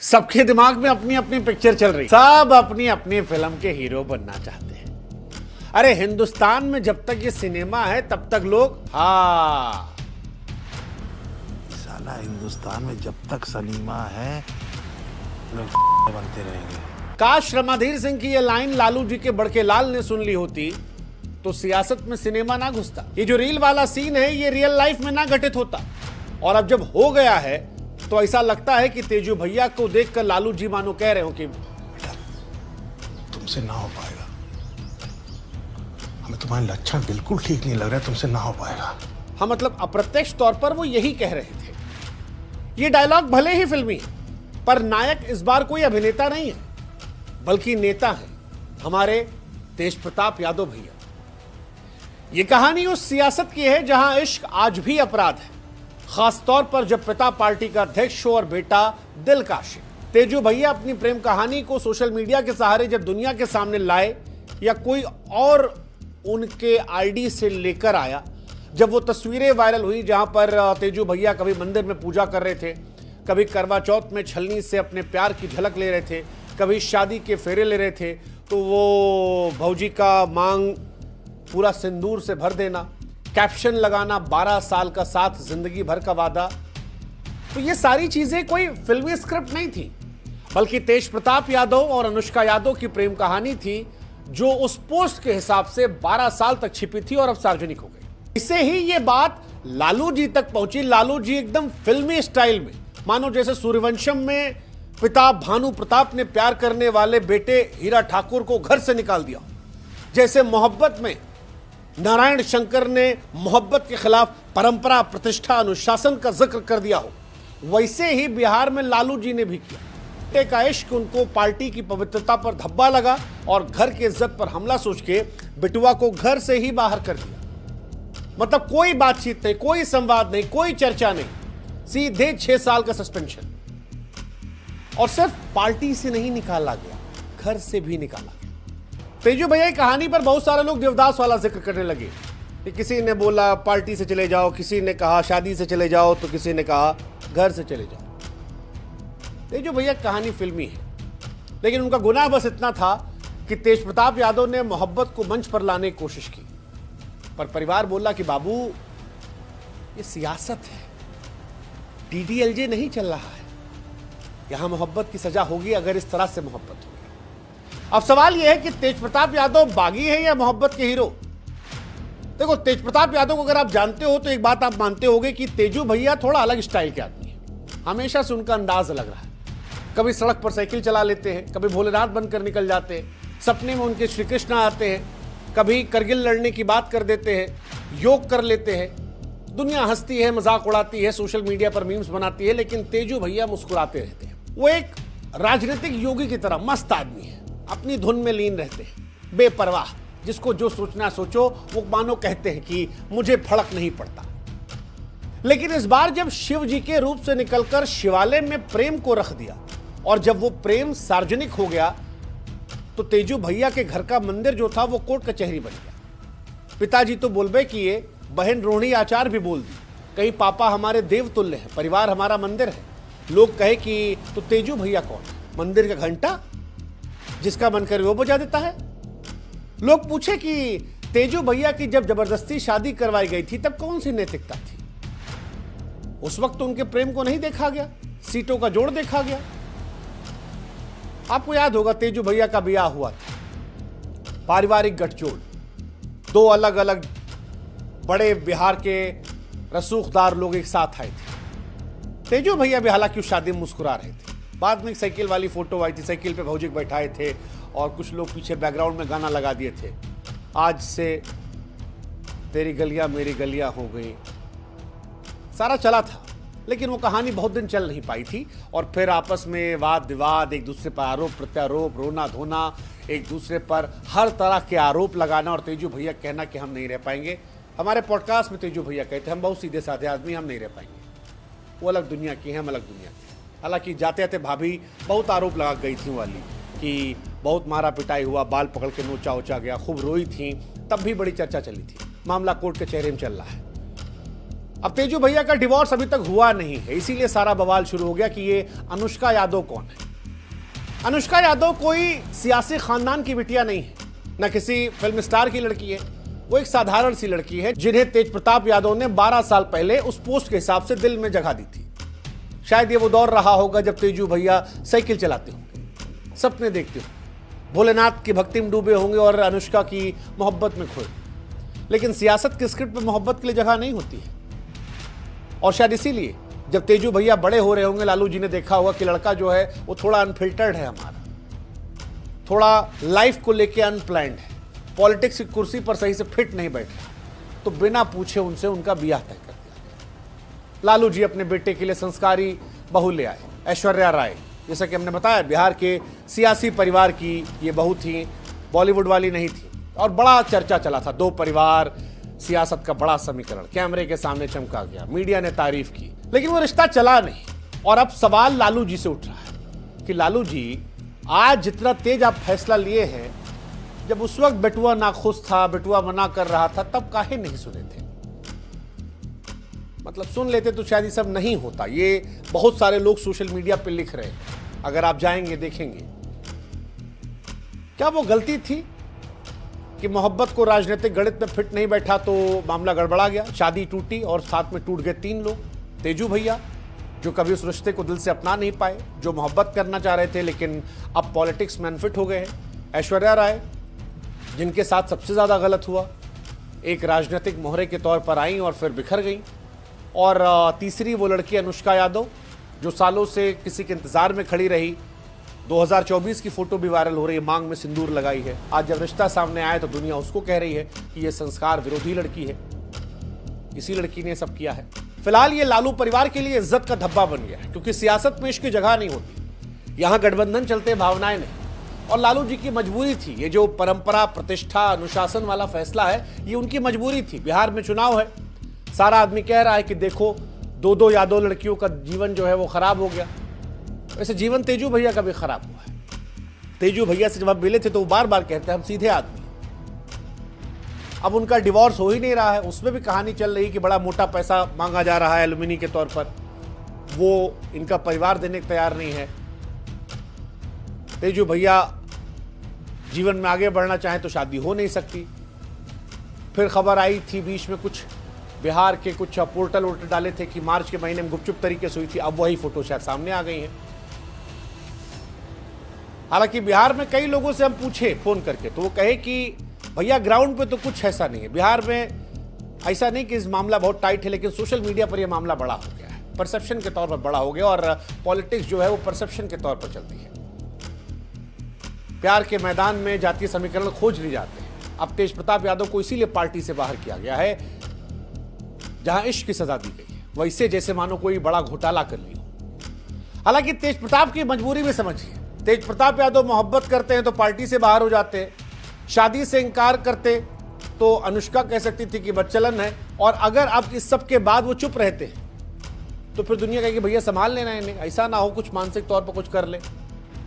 सबके दिमाग में अपनी अपनी पिक्चर चल रही, सब अपनी अपनी फिल्म के हीरो बनना चाहते हैं। अरे हिंदुस्तान में जब तक ये सिनेमा है तब तक लोग साला हिंदुस्तान में जब तक सलीमा है लोग बनते रहेंगे। काश रमाधीर सिंह की ये लाइन लालू जी के बड़के लाल ने सुन ली होती तो सियासत में सिनेमा ना घुसता। ये जो रील वाला सीन है ये रियल लाइफ में ना घटित होता। और अब जब हो गया है तो ऐसा लगता है कि तेजू भैया को देखकर लालू जी मानो कह रहे हो कि बेटा तुमसे ना हो पाएगा, हमें तुम्हारे लक्षण बिल्कुल ठीक नहीं लग रहे, तुमसे ना हो पाएगा। हाँ, मतलब अप्रत्यक्ष तौर पर वो यही कह रहे थे। ये डायलॉग भले ही फिल्मी है पर नायक इस बार कोई अभिनेता नहीं है बल्कि नेता है, हमारे तेज प्रताप यादव भैया। ये कहानी उस सियासत की है जहां इश्क आज भी अपराध है, खासतौर पर जब पिता पार्टी का अध्यक्ष हो और बेटा दिल का आशिक। तेजू भैया अपनी प्रेम कहानी को सोशल मीडिया के सहारे जब दुनिया के सामने लाए या कोई और उनके आईडी से लेकर आया, जब वो तस्वीरें वायरल हुई जहां पर तेजू भैया कभी मंदिर में पूजा कर रहे थे, कभी करवा चौथ में छलनी से अपने प्यार की झलक ले रहे थे, कभी शादी के फेरे ले रहे थे, तो वो भौजी का मांग पूरा सिंदूर से भर देना, कैप्शन लगाना 12 साल का साथ जिंदगी भर का वादा, तो ये सारी चीजें कोई फिल्मी स्क्रिप्ट नहीं थी बल्कि तेज प्रताप यादव और अनुष्का यादव की प्रेम कहानी थी जो उस पोस्ट के हिसाब से 12 साल तक छिपी थी और अब सार्वजनिक हो गई। इससे ही ये बात लालू जी तक पहुंची। लालू जी एकदम फिल्मी स्टाइल में, मानो जैसे सूर्यवंशम में पिता भानु प्रताप ने प्यार करने वाले बेटे हीरा ठाकुर को घर से निकाल दिया, जैसे मोहब्बत में नारायण शंकर ने मोहब्बत के खिलाफ परंपरा, प्रतिष्ठा, अनुशासन का जिक्र कर दिया हो, वैसे ही बिहार में लालू जी ने भी किया। बेटे का इश्क उनको पार्टी की पवित्रता पर धब्बा लगा और घर की इज्जत पर हमला सोच के बिटुआ को घर से ही बाहर कर दिया। मतलब कोई बातचीत नहीं, कोई संवाद नहीं, कोई चर्चा नहीं, सीधे 6 साल का सस्पेंशन। और सिर्फ पार्टी से नहीं निकाला गया, घर से भी निकाला। तेजू भैया की कहानी पर बहुत सारे लोग देवदास वाला जिक्र करने लगे कि किसी ने बोला पार्टी से चले जाओ, किसी ने कहा शादी से चले जाओ, तो किसी ने कहा घर से चले जाओ। तेजू भैया की कहानी फिल्मी है लेकिन उनका गुनाह बस इतना था कि तेज प्रताप यादव ने मोहब्बत को मंच पर लाने की कोशिश की, पर परिवार बोला कि बाबू ये सियासत है, डीडीएलजे नहीं चल रहा है, यहां मोहब्बत की सजा होगी अगर इस तरह से मोहब्बत होगी। अब सवाल यह है कि तेज प्रताप यादव बागी है या मोहब्बत के हीरो। देखो, तेज प्रताप यादव को अगर आप जानते हो तो एक बात आप मानते होगे कि तेजू भैया थोड़ा अलग स्टाइल के आदमी है। हमेशा से उनका अंदाज अलग रहा है। कभी सड़क पर साइकिल चला लेते हैं, कभी भोलेनाथ बनकर निकल जाते हैं, सपने में उनके श्री कृष्ण आते हैं, कभी करगिल लड़ने की बात कर देते हैं, योग कर लेते हैं, दुनिया हंसती है, मजाक उड़ाती है, सोशल मीडिया पर मीम्स बनाती है, लेकिन तेजू भैया मुस्कुराते रहते हैं। वो एक राजनीतिक योगी की तरह मस्त आदमी है, अपनी धुन में लीन रहते हैं, बेपरवाह, जिसको जो सोचना सोचो, वो मानो कहते हैं कि मुझे फर्क नहीं पड़ता। लेकिन इस बार जब शिव जी के रूप से निकलकर शिवालय में प्रेम को रख दिया और जब वो प्रेम सार्वजनिक हो गया तो तेजू भैया के घर का मंदिर जो था वो कोर्ट कचहरी बन गया। पिताजी तो बोलबे किए, बहन रोहिणी आचार भी बोल दी, कहीं पापा हमारे देवतुल्य हैं, परिवार हमारा मंदिर है। लोग कहे कि तो तेजू भैया कौन, मंदिर का घंटा जिसका मन करे वो बजा देता है। लोग पूछे कि तेजू भैया की जब जबरदस्ती शादी करवाई गई थी तब कौन सी नैतिकता थी। उस वक्त तो उनके प्रेम को नहीं देखा गया, सीटों का जोड़ देखा गया। आपको याद होगा तेजू भैया का ब्याह हुआ था, पारिवारिक गठजोड़, 2 अलग अलग बड़े बिहार के रसूखदार लोग एक साथ आए थे। तेजू भैया भी हालांकि उस शादी में मुस्कुरा रहे थे। बाद में एक साइकिल वाली फोटो आई थी, साइकिल पे भौजी बैठाए थे और कुछ लोग पीछे बैकग्राउंड में गाना लगा दिए थे, आज से तेरी गलियां मेरी गलियां हो गई, सारा चला था। लेकिन वो कहानी बहुत दिन चल नहीं पाई थी और फिर आपस में वाद विवाद, एक दूसरे पर आरोप प्रत्यारोप, रोना धोना, एक दूसरे पर हर तरह के आरोप लगाना और तेजू भैया कहना कि हम नहीं रह पाएंगे। हमारे पॉडकास्ट में तेजू भैया कहते हैं हम बहुत सीधे साधे आदमी, हम नहीं रह पाएंगे, वो अलग दुनिया की है, हम अलग दुनिया की। हालांकि जाते जाते भाभी बहुत आरोप लगा गई थी वाली कि बहुत मारा पिटाई हुआ, बाल पकड़ के नोचा ओचा गया, खूब रोई थी, तब भी बड़ी चर्चा चली थी। मामला कोर्ट कचहरी में चल रहा है। अब तेजू भैया का डिवोर्स अभी तक हुआ नहीं है, इसीलिए सारा बवाल शुरू हो गया कि ये अनुष्का यादव कौन है। अनुष्का यादव कोई सियासी खानदान की बिटिया नहीं है, न किसी फिल्म स्टार की लड़की है। वो एक साधारण सी लड़की है जिन्हें तेज प्रताप यादव ने 12 साल पहले उस पोस्ट के हिसाब से दिल में जगह दी थी। शायद ये वो दौर रहा होगा जब तेजू भैया साइकिल चलाते होंगे, सपने देखते होंगे, भोलेनाथ की भक्ति में डूबे होंगे और अनुष्का की मोहब्बत में खोए। लेकिन सियासत के स्क्रिप्ट में मोहब्बत के लिए जगह नहीं होती है। और शायद इसीलिए जब तेजू भैया बड़े हो रहे होंगे, लालू जी ने देखा होगा कि लड़का जो है वो थोड़ा अनफिल्टर्ड है, हमारा थोड़ा लाइफ को लेके अनप्लान्ड है, पॉलिटिक्स की कुर्सी पर सही से फिट नहीं बैठ रहा, तो बिना पूछे उनसे उनका ब्याह तय कर दिया। लालू जी अपने बेटे के लिए संस्कारी बहू ले आए, ऐश्वर्या राय। जैसा कि हमने बताया, बिहार के सियासी परिवार की ये बहू थी, बॉलीवुड वाली नहीं थी। और बड़ा चर्चा चला था, दो परिवार, सियासत का बड़ा समीकरण कैमरे के सामने चमका गया, मीडिया ने तारीफ की, लेकिन वो रिश्ता चला नहीं। और अब सवाल लालू जी से उठ रहा है कि लालू जी, आज जितना तेज आप फैसला लिए हैं, जब उस वक्त बेटुआ नाखुश था, बेटुआ मना कर रहा था, तब काहे नहीं सुने थे? मतलब सुन लेते तो शायद ये सब नहीं होता। ये बहुत सारे लोग सोशल मीडिया पे लिख रहे हैं, अगर आप जाएंगे देखेंगे। क्या वो गलती थी कि मोहब्बत को राजनीतिक गणित में फिट नहीं बैठा तो मामला गड़बड़ा गया, शादी टूटी और साथ में टूट गए 3 लोग? तेजू भैया जो कभी उस रिश्ते को दिल से अपना नहीं पाए, जो मोहब्बत करना चाह रहे थे लेकिन अब पॉलिटिक्स में अनफिट हो गए हैं। ऐश्वर्या राय जिनके साथ सबसे ज़्यादा गलत हुआ, एक राजनीतिक मोहरे के तौर पर आई और फिर बिखर गई। और तीसरी वो लड़की अनुष्का यादव जो सालों से किसी के इंतज़ार में खड़ी रही। 2024 की फोटो भी वायरल हो रही है, मांग में सिंदूर लगाई है। आज जब रिश्ता सामने आया तो दुनिया उसको कह रही है कि ये संस्कार विरोधी लड़की है, इसी लड़की ने सब किया है। फिलहाल ये लालू परिवार के लिए इज्जत का धब्बा बन गया है, क्योंकि सियासत में इसकी जगह नहीं होती। यहाँ गठबंधन चलते, भावनाएं नहीं। और लालू जी की मजबूरी थी, ये जो परंपरा, प्रतिष्ठा, अनुशासन वाला फैसला है, ये उनकी मजबूरी थी। बिहार में चुनाव है, सारा आदमी कह रहा है कि देखो 2 यादव लड़कियों का जीवन जो है वो खराब हो गया। वैसे जीवन तेजू भैया का भी खराब हुआ है। तेजू भैया से जब हम मिले थे तो वो बार बार कहते हैं हम सीधे आदमी। अब उनका डिवोर्स हो ही नहीं रहा है, उसमें भी कहानी चल रही कि बड़ा मोटा पैसा मांगा जा रहा है एलुमिनी के तौर पर, वो इनका परिवार देने को तैयार नहीं है। तेजू भैया जीवन में आगे बढ़ना चाहें तो शादी हो नहीं सकती। फिर खबर आई थी बीच में, कुछ बिहार के कुछ पोर्टल वोर्टल डाले थे कि मार्च के महीने में गुपचुप तरीके से हुई थी। अब वही फोटो शायद सामने आ गई है। हालांकि बिहार में कई लोगों से हम पूछे फोन करके तो वो कहे कि भैया ग्राउंड पे तो कुछ ऐसा नहीं है, बिहार में ऐसा नहीं कि इस मामला बहुत टाइट है, लेकिन सोशल मीडिया पर यह मामला बड़ा हो गया है, परसेप्शन के तौर पर बड़ा हो गया। और पॉलिटिक्स जो है वो परसेप्शन के तौर पर चलती है। प्यार के मैदान में जातीय समीकरण खोज लिए जाते हैं। अब तेज प्रताप यादव को इसीलिए पार्टी से बाहर किया गया है जहां इश्क की सजा दी गई है, वैसे जैसे मानो कोई बड़ा घोटाला कर लिया। हालांकि तेज प्रताप की मजबूरी भी समझिए। तेज प्रताप यादव मोहब्बत करते हैं तो पार्टी से बाहर हो जाते हैं, शादी से इंकार करते तो अनुष्का कह सकती थी कि बच्चलन है। और अगर अब इस सब के बाद वो चुप रहते हैं तो फिर दुनिया कहेगी भैया संभाल लेना इन्हें, ऐसा ना हो कुछ मानसिक तौर पर कुछ कर ले।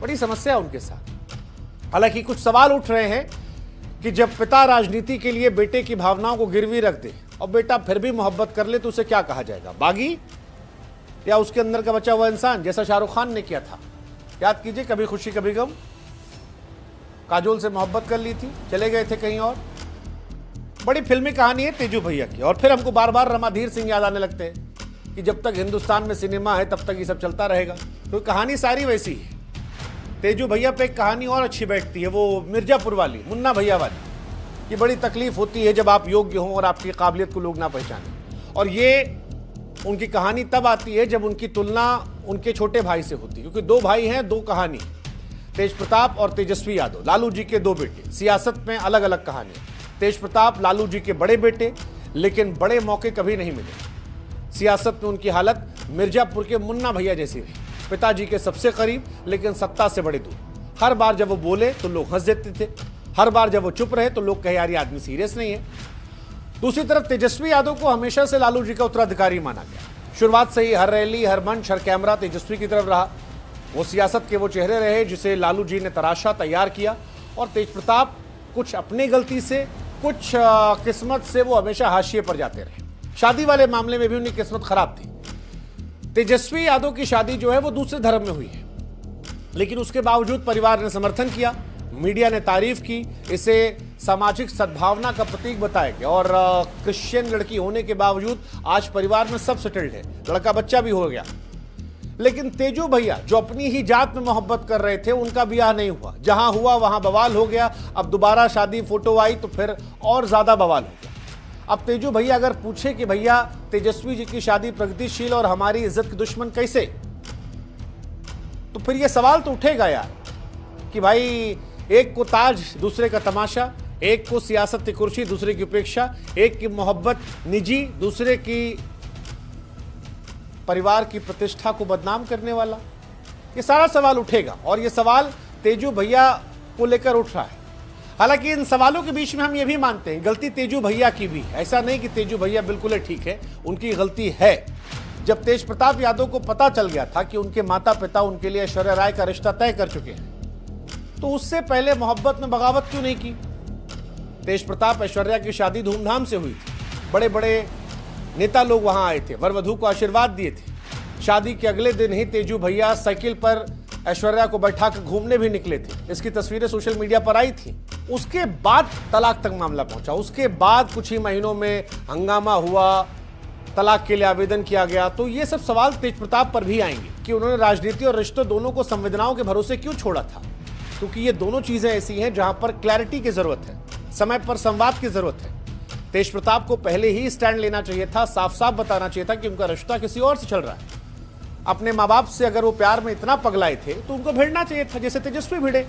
बड़ी समस्या है उनके साथ। हालांकि कुछ सवाल उठ रहे हैं कि जब पिता राजनीति के लिए बेटे की भावनाओं को गिरवी रख दे और बेटा फिर भी मोहब्बत कर ले तो उसे क्या कहा जाएगा, बागी या उसके अंदर का बचा हुआ इंसान, जैसा शाहरुख खान ने किया था। याद कीजिए, कभी खुशी कभी गम, काजोल से मोहब्बत कर ली थी, चले गए थे कहीं और। बड़ी फिल्मी कहानी है तेजू भैया की। और फिर हमको बार बार रमाधीर सिंह याद आने लगते हैं कि जब तक हिंदुस्तान में सिनेमा है तब तक ये सब चलता रहेगा। तो कहानी सारी वैसी है। तेजू भैया पे एक कहानी और अच्छी बैठती है, वो मिर्जापुर वाली, मुन्ना भैया वाली। ये बड़ी तकलीफ होती है जब आप योग्य हों और आपकी काबिलियत को लोग ना पहचानें। और ये उनकी कहानी तब आती है जब उनकी तुलना उनके छोटे भाई से होती है, क्योंकि 2 भाई हैं, 2 कहानी, तेज प्रताप और तेजस्वी यादव, लालू जी के 2 बेटे। सियासत में अलग अलग कहानी। तेज प्रताप लालू जी के बड़े बेटे, लेकिन बड़े मौके कभी नहीं मिले। सियासत में उनकी हालत मिर्जापुर के मुन्ना भैया जैसी रही, पिताजी के सबसे करीब लेकिन सत्ता से बड़े दूर। हर बार जब वो बोले तो लोग हंस देते थे, हर बार जब वो चुप रहे तो लोग कहे यार ये आदमी सीरियस नहीं है। दूसरी तरफ तेजस्वी यादव को हमेशा से लालू जी का उत्तराधिकारी माना गया। शुरुआत से ही हर रैली, हर मंच, हर कैमरा तेजस्वी की तरफ रहा। वो सियासत के वो चेहरे रहे जिसे लालू जी ने तराशा, तैयार किया। और तेज प्रताप कुछ अपनी गलती से, कुछ किस्मत से वो हमेशा हाशिए पर जाते रहे। शादी वाले मामले में भी उनकी किस्मत खराब थी। तेजस्वी यादव की शादी जो है वो दूसरे धर्म में हुई है, लेकिन उसके बावजूद परिवार ने समर्थन किया, मीडिया ने तारीफ की, इसे सामाजिक सद्भावना का प्रतीक बताया गया। और क्रिश्चियन लड़की होने के बावजूद आज परिवार में सब सेटल्ड है, लड़का बच्चा भी हो गया। लेकिन तेजू भैया जो अपनी ही जात में मोहब्बत कर रहे थे, उनका ब्याह नहीं हुआ। जहां हुआ वहां बवाल हो गया। अब दोबारा शादी फोटो आई तो फिर और ज्यादा बवाल हो गया। अब तेजू भैया अगर पूछे कि भैया तेजस्वी जी की शादी प्रगतिशील और हमारी इज्जत के दुश्मन कैसे, तो फिर यह सवाल तो उठेगा यार कि भाई एक को ताज दूसरे का तमाशा, एक को सियासत की कुर्सी दूसरे की उपेक्षा, एक की मोहब्बत निजी दूसरे की परिवार की प्रतिष्ठा को बदनाम करने वाला। ये सारा सवाल उठेगा और ये सवाल तेजू भैया को लेकर उठ रहा है। हालांकि इन सवालों के बीच में हम ये भी मानते हैं गलती तेजू भैया की भी है। ऐसा नहीं कि तेजू भैया बिल्कुल ठीक है, उनकी गलती है। जब तेज प्रताप यादव को पता चल गया था कि उनके माता पिता उनके लिए ऐश्वर्या राय का रिश्ता तय कर चुके हैं, तो उससे पहले मोहब्बत में बगावत क्यों नहीं की। तेज प्रताप ऐश्वर्या की शादी धूमधाम से हुई थी, बड़े बड़े नेता लोग वहां आए थे, वर वधू को आशीर्वाद दिए थे। शादी के अगले दिन ही तेजू भैया साइकिल पर ऐश्वर्या को बैठाकर घूमने भी निकले थे। इसकी तस्वीरें सोशल मीडिया पर आई थी। उसके बाद तलाक तक मामला पहुंचा। उसके बाद कुछ ही महीनों में हंगामा हुआ, तलाक के लिए आवेदन किया गया। तो ये सब सवाल तेज प्रताप पर भी आएंगे कि उन्होंने राजनीति और रिश्तों दोनों को संवेदनाओं के भरोसे क्यों छोड़ा था, क्योंकि ये दोनों चीजें ऐसी हैं जहां पर क्लैरिटी की जरूरत है, समय पर संवाद की जरूरत है। तेज प्रताप को पहले ही स्टैंड लेना चाहिए था, साफ साफ बताना चाहिए था कि उनका रिश्ता किसी और से चल रहा है। अपने माँ बाप से अगर वो प्यार में इतना पगलाए थे तो उनको भिड़ना चाहिए था, जैसे तेजस्वी भिड़े।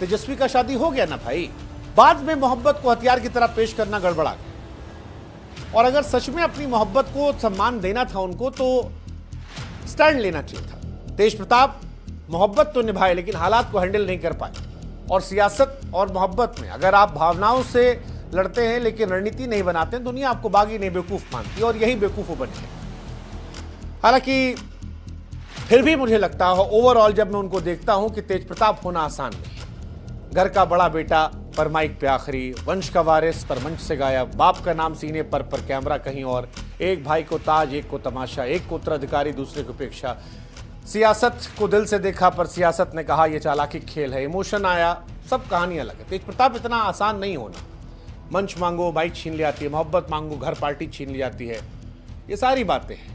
तेजस्वी का शादी हो गया ना भाई। बाद में मोहब्बत को हथियार की तरह पेश करना गड़बड़ा गया। और अगर सच में अपनी मोहब्बत को सम्मान देना था उनको, तो स्टैंड लेना चाहिए था। तेज प्रताप मोहब्बत तो निभाए लेकिन हालात को हैंडल नहीं कर पाए। और सियासत और मोहब्बत में अगर आप भावनाओं से लड़ते हैं लेकिन रणनीति नहीं बनाते हैं, दुनिया आपको बागी नहीं बेवकूफ मानती है, और यही बेवकूफ बने हैं। हालांकि फिर भी मुझे लगता है ओवरऑल जब मैं उनको देखता हूं कि तेज प्रताप होना आसान नहीं है। घर का बड़ा बेटा पर माइक पे आखिरी, वंश का वारिस पर मंच से गायब, बाप का नाम सीने पर कैमरा कहीं और, एक भाई को ताज एक को तमाशा, एक को उत्तराधिकारी दूसरे को उपेक्षा। सियासत को दिल से देखा पर सियासत ने कहा यह चालाकी खेल है, इमोशन आया, सब कहानी अलग है। तेज प्रताप इतना आसान नहीं होना। मंच मांगो बाइक छीन ली जाती है, मोहब्बत मांगो घर पार्टी छीन ली जाती है, ये सारी बातें हैं।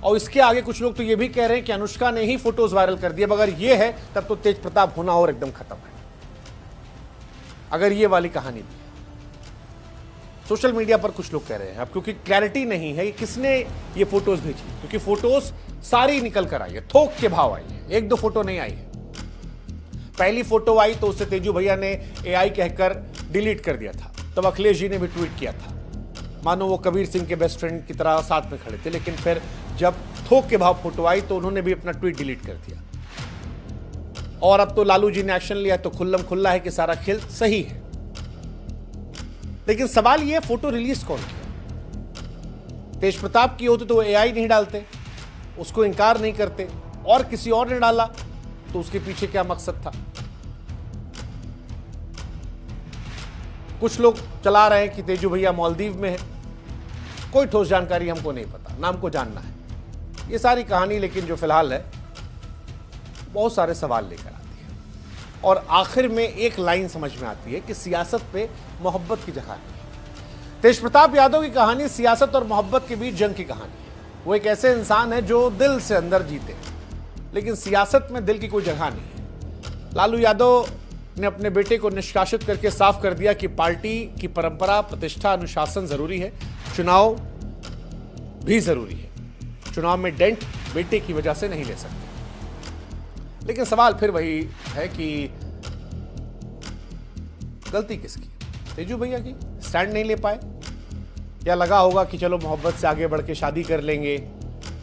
और इसके आगे कुछ लोग तो ये भी कह रहे हैं कि अनुष्का ने ही फोटोज वायरल कर दिए। अगर ये है तब तो तेज प्रताप होना और एकदम खत्म है, अगर ये वाली कहानी भी है। सोशल मीडिया पर कुछ लोग कह रहे हैं अब, क्योंकि क्लैरिटी नहीं है कि किसने ये फोटोज भेजी, क्योंकि फोटोज सारी निकल कर आई है, थोक के भाव आई है, एक दो फोटो नहीं आई है। पहली फोटो आई तो उससे तेजू भैया ने एआई कहकर डिलीट कर दिया था, तब अखिलेश जी ने भी ट्वीट किया था, मानो वो कबीर सिंह के बेस्ट फ्रेंड की तरह साथ में खड़े थे। लेकिन फिर जब थोक के भाव फोटो आई तो उन्होंने भी अपना ट्वीट डिलीट कर दिया। और अब तो लालू जी ने एक्शन लिया तो खुल्लम खुल्ला है कि सारा खेल सही है। लेकिन सवाल ये फोटो रिलीज कौन किया? तेज प्रताप की होती तो वो एआई नहीं डालते, उसको इनकार नहीं करते, और किसी और ने डाला तो उसके पीछे क्या मकसद था? कुछ लोग चला रहे हैं कि तेजू भैया मालदीव में है, कोई ठोस जानकारी हमको नहीं पता, नाम को जानना है। ये सारी कहानी लेकिन जो फिलहाल है बहुत सारे सवाल लेकर आती है। और आखिर में एक लाइन समझ में आती है कि सियासत पे मोहब्बत की जगह नहीं। तेज प्रताप यादव की कहानी सियासत और मोहब्बत के बीच जंग की कहानी है। वो एक ऐसे इंसान है जो दिल से अंदर जीते, लेकिन सियासत में दिल की कोई जगह नहीं है। लालू यादव ने अपने बेटे को निष्कासित करके साफ कर दिया कि पार्टी की परंपरा, प्रतिष्ठा, अनुशासन जरूरी है, चुनाव भी जरूरी है। चुनाव में डेंट बेटे की वजह से नहीं ले सकते। लेकिन सवाल फिर वही है कि गलती किसकी? तेजू भैया की? स्टैंड नहीं ले पाए, या लगा होगा कि चलो मोहब्बत से आगे बढ़ के शादी कर लेंगे,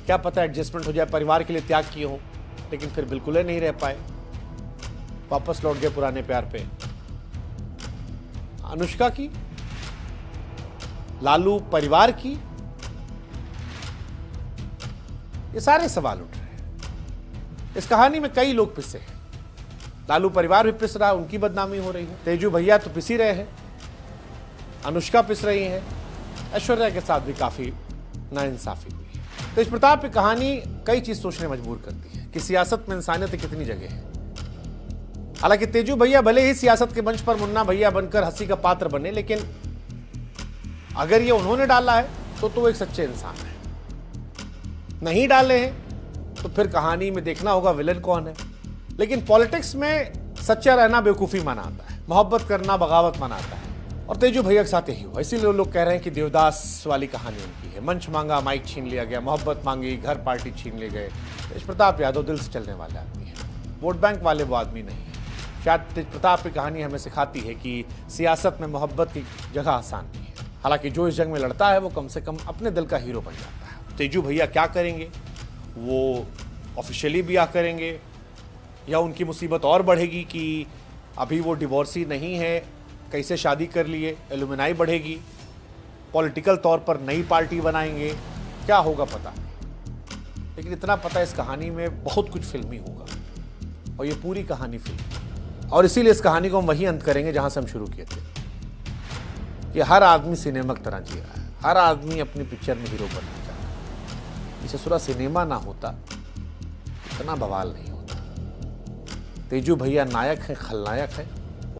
क्या पता एडजस्टमेंट हो जाए, परिवार के लिए त्याग किए हों, लेकिन फिर बिल्कुल ही नहीं रह पाए, वापस लौट गए पुराने प्यार पे। अनुष्का की, लालू परिवार की, ये सारे सवाल उठ रहे हैं। इस कहानी में कई लोग पिसे हैं। लालू परिवार भी पिस रहा है, उनकी बदनामी हो रही है। तेजू भैया तो पिस ही रहे हैं, अनुष्का पिस रही है, ऐश्वर्या के साथ भी काफी नाइंसाफी हुई है। तेज प्रताप की कहानी कई चीज सोचने मजबूर करती है कि सियासत में इंसानियत की कितनी जगह है। हालांकि तेजू भैया भले ही सियासत के मंच पर मुन्ना भैया बनकर हंसी का पात्र बने, लेकिन अगर ये उन्होंने डाला है तो वो एक सच्चे इंसान है। नहीं डाले हैं तो फिर कहानी में देखना होगा विलन कौन है। लेकिन पॉलिटिक्स में सच्चा रहना बेवकूफी माना आता है, मोहब्बत करना बगावत माना आता है, और तेजू भैया के साथ यही हुआ। इसीलिए लोग कह रहे हैं कि देवदास वाली कहानी उनकी है। मंच मांगा, माइक छीन लिया गया, मोहब्बत मांगी, घर पार्टी छीन ले गए। तेज प्रताप यादव दिल से चलने वाले आदमी है, वोट बैंक वाले वो आदमी नहीं है। शायद तेज प्रताप की कहानी हमें सिखाती है कि सियासत में मोहब्बत की जगह आसान नहीं है। हालांकि जो इस जंग में लड़ता है वो कम से कम अपने दिल का हीरो बन जाता है। तेजू भैया क्या करेंगे, वो ऑफिशियली ब्याह करेंगे या उनकी मुसीबत और बढ़ेगी कि अभी वो डिवोर्सी नहीं है, कैसे शादी कर लिए, एलुमनाई बढ़ेगी, पॉलिटिकल तौर पर नई पार्टी बनाएंगे, क्या होगा पता नहीं। लेकिन इतना पता है इस कहानी में बहुत कुछ फिल्मी होगा और ये पूरी कहानी फिल्मी। और इसीलिए इस कहानी को हम वहीं अंत करेंगे जहां से हम शुरू किए थे कि हर आदमी सिनेमा की तरह जी रहा है, हर आदमी अपनी पिक्चर में हीरो बनना चाहता है। इसे पूरा सिनेमा ना होता इतना बवाल नहीं होता। तेजू भैया नायक है, खलनायक है,